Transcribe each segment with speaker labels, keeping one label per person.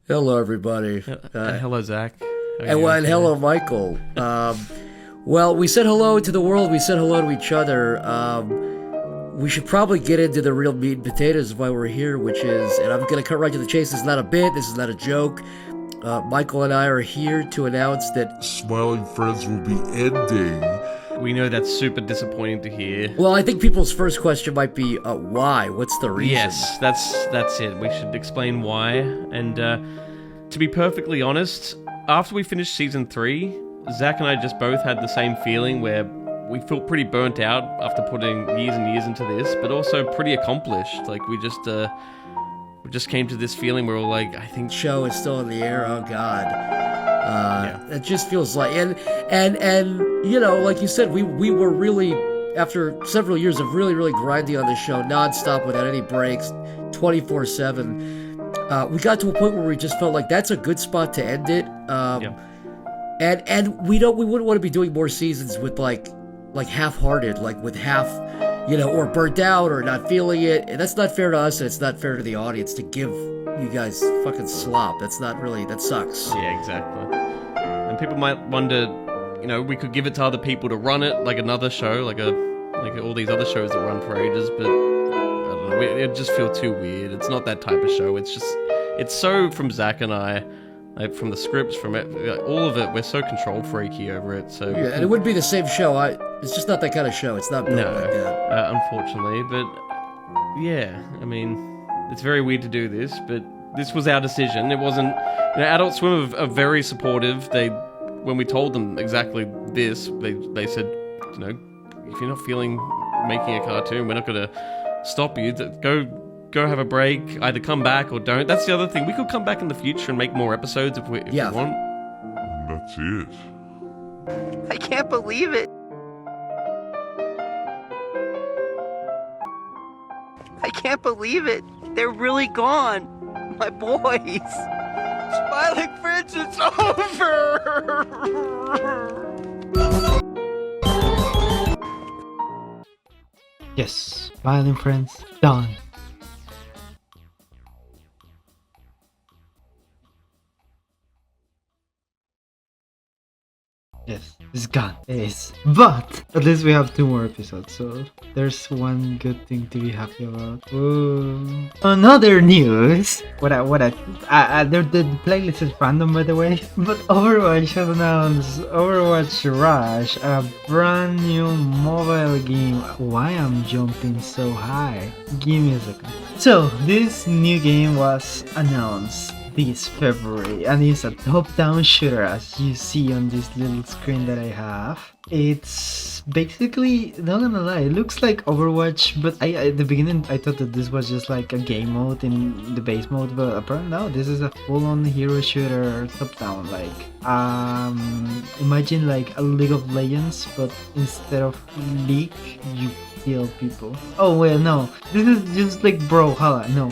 Speaker 1: Hello, everybody.
Speaker 2: Hello, Zach. How are
Speaker 1: And,
Speaker 2: you
Speaker 1: well,
Speaker 2: doing
Speaker 1: and
Speaker 2: today?
Speaker 1: hello, Michael. Well, we said hello to the world. We said hello to each other. We should probably get into the real meat and potatoes of why we're here, which is, and I'm going to cut right to the chase. This is not a bit. This is not a joke. Michael and I are here to announce that.
Speaker 3: Smiling Friends will be ending.
Speaker 2: We know that's super disappointing to hear.
Speaker 1: Well, I think people's first question might be, why? What's the reason?
Speaker 2: Yes, that's it. We should explain why. And to be perfectly honest, after we finished season 3, Zach and I just both had the same feeling where we felt pretty burnt out after putting years and years into this, but also pretty accomplished. Like we just came to this feeling where we're like, I think
Speaker 1: Show is still in the air. Oh God.
Speaker 2: Yeah.
Speaker 1: It just feels like, and you know, like you said, we were really, after several years of really grinding on the show nonstop without any breaks, 24/7. We got to a point where we just felt like that's a good spot to end it.
Speaker 2: Yeah.
Speaker 1: And we wouldn't want to be doing more seasons with like half-hearted, like with half, or burnt out or not feeling it. And that's not fair to us, and it's not fair to the audience to give you guys fucking slop. That sucks.
Speaker 2: Yeah, exactly. And people might wonder, we could give it to other people to run it, like another show, like all these other shows that run for ages, but I don't know, it just feels too weird. It's not that type of show. It's so from Zach and I, like from the scripts, from it, like, all of it, we're so control freaky over it. So
Speaker 1: Yeah, and it wouldn't be the same show. It's just not that kind of show. It's not built
Speaker 2: no,
Speaker 1: like that.
Speaker 2: unfortunately, but yeah, I mean, it's very weird to do this, but this was our decision. It wasn't. Adult Swim are very supportive. When we told them exactly this, they said, if you're not feeling making a cartoon, we're not gonna stop you. Go have a break. Either come back or don't. That's the other thing. We could come back in the future and make more episodes if we want.
Speaker 3: And that's it.
Speaker 4: I can't believe it. I can't believe it. They're really gone. My boys. Smiling Friends, it's over.
Speaker 5: Yes, Violin Friends, done. Yes, it's gone. It is. But at least we have 2 more episodes, so there's one good thing to be happy about. Whoa. Another news. The playlist is random, by the way. But Overwatch has announced Overwatch Rush, a brand new mobile game. Why I'm jumping so high? Give me a second. So this new game was announced this February, and it's a top-down shooter, as you see on this little screen that I have. It's basically, not gonna lie, it looks like Overwatch, but at the beginning I thought that this was just like a game mode in the base mode, but apparently no, this is a full-on hero shooter top-down. Like imagine like a League of Legends, but instead of League you kill people. Oh wait, no, this is just like Brawlhalla. No,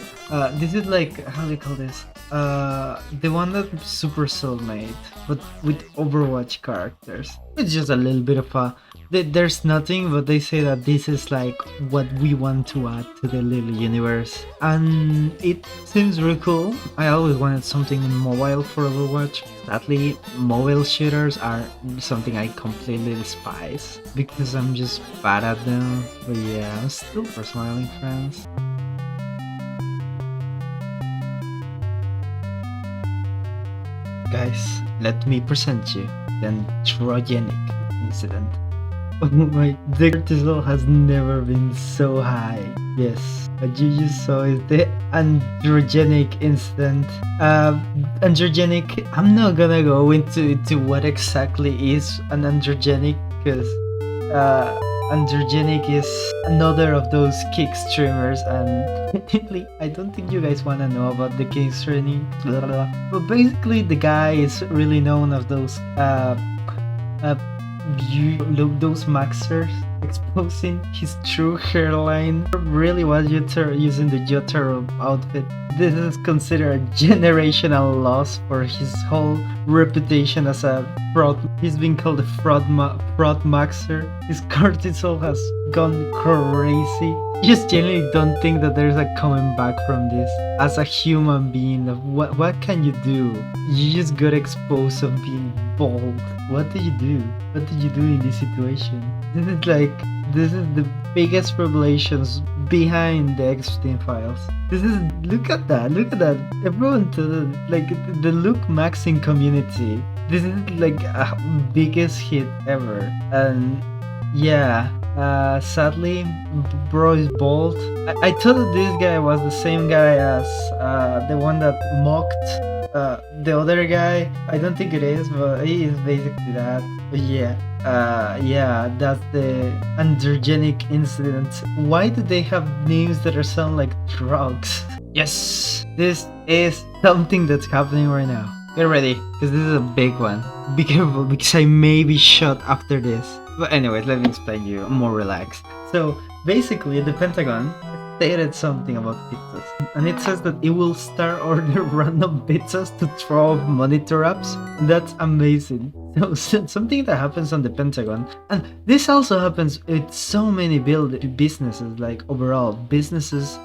Speaker 5: this is like, how do you call this? The one that Supercell made, but with Overwatch characters. It's just a little bit of a. There's nothing, but they say that this is like what we want to add to the little universe, and it seems really cool. I always wanted something mobile for Overwatch. Sadly, mobile shooters are something I completely despise because I'm just bad at them. But yeah, I'm still for Smiling Friends. Guys, let me present you the androgenic incident. Oh my, the cortisol has never been so high. Yes, what you just saw is the androgenic incident. Androgenic, I'm not gonna go into what exactly is an androgenic, because androgenic is another of those kick streamers, and technically I don't think you guys want to know about the kick streaming, but basically the guy is really known of those those maxers exposing his true hairline. Really was Yotaro using the Yotaro outfit. This is considered a generational loss for his whole reputation as a fraud. He's been called a fraud maxer. His cortisol has gone crazy. Just genuinely don't think that there's a coming back from this. As a human being, what can you do? You just got exposed of being bald. What do you do? What did you do in this situation? This is the biggest revelations behind the Epstein files. Look at that. Everyone the Luke Maxing community. This is like a biggest hit ever. And yeah, sadly, bro is bald. I thought that this guy was the same guy as the one that mocked the other guy. I don't think it is, but he is basically that. But yeah, that's the androgenic incident. Why do they have names that are sound like drugs? Yes, this is something that's happening right now. Get ready, because this is a big one. Be careful, because I may be shot after this. But anyways, let me explain you. I'm more relaxed. So basically, the Pentagon stated something about pizzas, and it says that it will start ordering random pizzas to throw off monitor apps. That's amazing. So something that happens on the Pentagon, and this also happens with so many businesses, like overall businesses,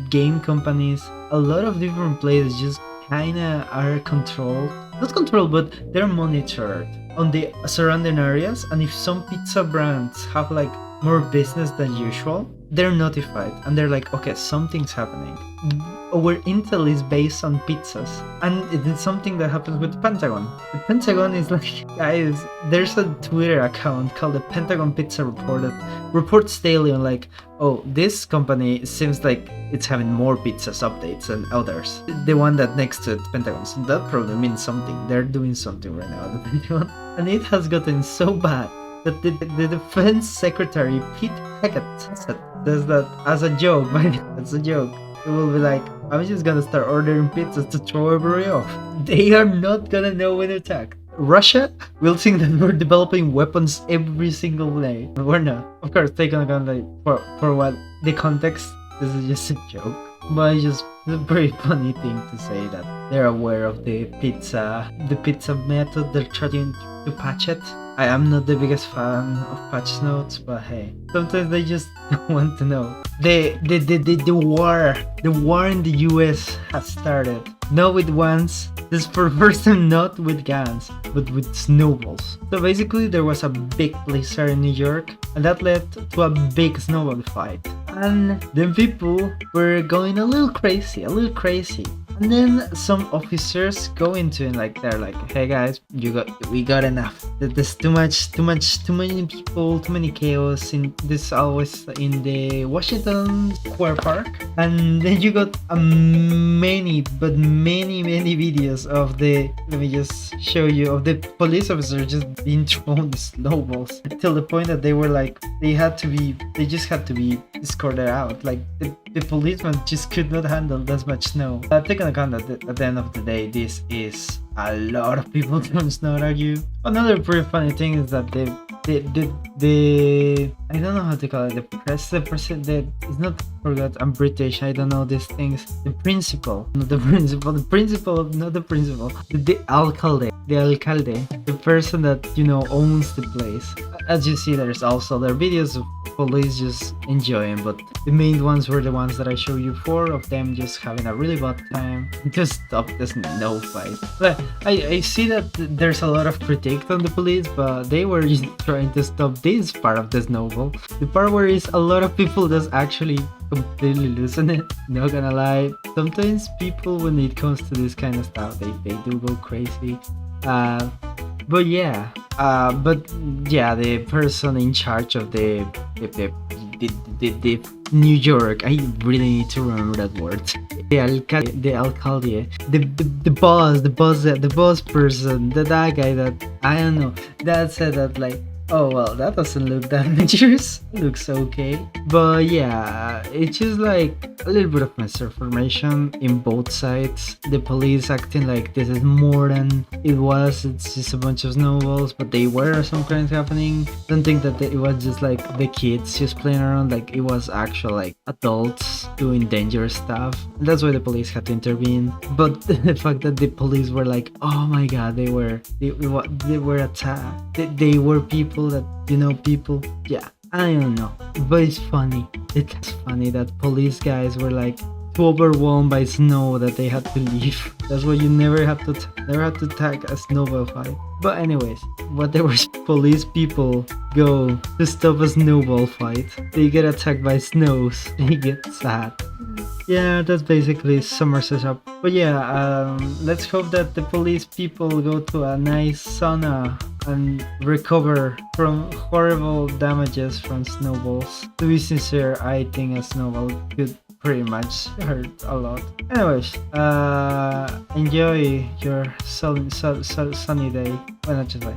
Speaker 5: game companies, a lot of different places just kinda are controlled. Not controlled, but they're monitored on the surrounding areas, and if some pizza brands have like more business than usual, they're notified and they're like, okay, something's happening. Our intel is based on pizzas, and it is something that happens with the Pentagon. The Pentagon is like, guys, there's a Twitter account called the Pentagon Pizza Report that reports daily on like, oh, this company seems like it's having more pizzas updates than others. The one that next to the Pentagon, so that probably means something. They're doing something right now at the Pentagon, and it has gotten so bad that the Defense Secretary Pete Hegseth says that as a joke, that's a joke. It will be like, I'm just gonna start ordering pizzas to throw everybody off. They are not gonna know when to attack. Russia will think that we're developing weapons every single day. But we're not. Of course, take on account like for what the context, this is just a joke. But it's just a very funny thing to say that they're aware of the pizza method. They're trying to patch it. I am not the biggest fan of patch notes, but hey, sometimes they just don't want to know. The war in the US has started. Not with guns. This is for first time not with guns, but with snowballs. So basically there was a big blizzard in New York, and that led to a big snowball fight. And then people were going a little crazy. And then some officers go into it, like they're like, "Hey guys, we got enough. There's too many people, too many chaos in this. Always in the Washington Square Park." And then you got many videos of the. Let me just show you of the police officers just being thrown the snowballs till the point that they were like, they just had to be escorted out. Like the policeman just could not handle that much snow. Take into account that at the end of the day, this is a lot of people throwing snow at you. Another pretty funny thing is that the I don't know how to call it, the president, it's not, forgot, I'm British, I don't know these things. The alcalde, the person that, owns the place. As you see, there's also their videos of police just enjoying, but the main ones were the ones that I showed you, 4 of them just having a really bad time to stop this snow fight. But I see that there's a lot of critique on the police, but they were just trying to stop this part of the snowball. The part where is a lot of people that's actually completely losing it. Not gonna lie, sometimes people, when it comes to this kind of stuff, they do go crazy. But the person in charge of the New York, I really need to remember that word. The alcalde, the boss person, that guy that, I don't know, that said that like, Oh well, that doesn't look that dangerous. Looks okay. But yeah, it's just like a little bit of misinformation in both sides. The police acting like this is more than it was. It's just a bunch of snowballs, but they were some crimes happening. Don't think that it was just like the kids just playing around. Like it was actual like adults doing dangerous stuff. And that's why the police had to intervene. But the fact that the police were like, oh my god, they were attacked. They were people that people. Yeah, I don't know, but it's funny. It's funny that police guys were like too overwhelmed by snow that they had to leave. That's why you never have to tag a snowball fight. But anyways, whatever police people go to stop a snowball fight, they get attacked by snows. They get sad. Yeah, that's basically summer setup. But yeah, let's hope that the police people go to a nice sauna and recover from horrible damages from snowballs. To be sincere, I think a snowball could pretty much hurt a lot. Anyways, enjoy your sunny day. Why not just like